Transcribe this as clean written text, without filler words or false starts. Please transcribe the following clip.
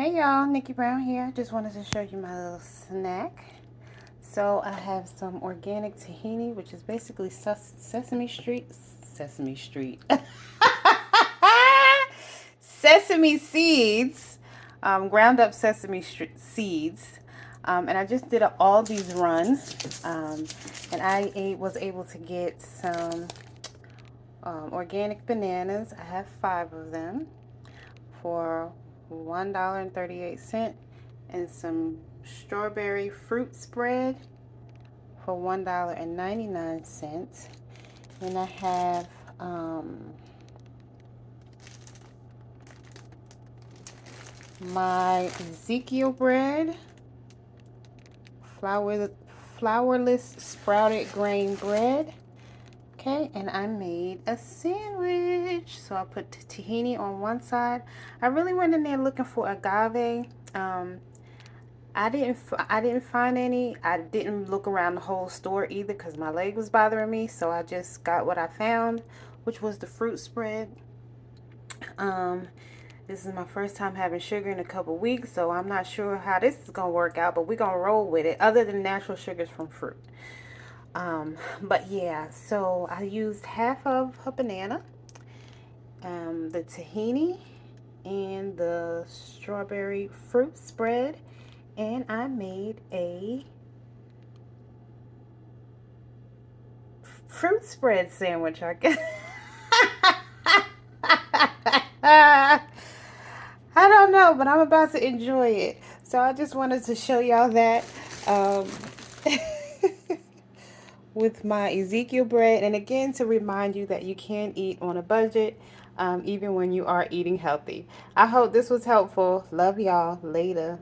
Hey y'all, Nickie Brown here. Just wanted to show you my little snack. So I have some organic tahini, which is basically sesame street, sesame seeds, ground up seeds. And I just did an Aldi's run, and I was able to get some organic bananas. I have 5 of them for $1.38, and some strawberry fruit spread for $1.99. And I have my Ezekiel bread, flourless sprouted grain bread. Okay, and I made a sandwich. So I put tahini on one side. I really went in there looking for agave. I didn't find any. I didn't look around the whole store either because my leg was bothering me. So I just got what I found, which was the fruit spread. This is my first time having sugar in a couple weeks, so I'm not sure how this is gonna work out, but we're gonna roll with it. Other than natural sugars from fruit. But yeah, so I used half of a banana, the tahini, and the strawberry fruit spread, and I made a fruit spread sandwich, I guess. I don't know, but I'm about to enjoy it. So I just wanted to show y'all that. With my Ezekiel bread, and again to remind you that you can eat on a budget, even when you are eating healthy. I hope this was helpful. Love y'all. Later.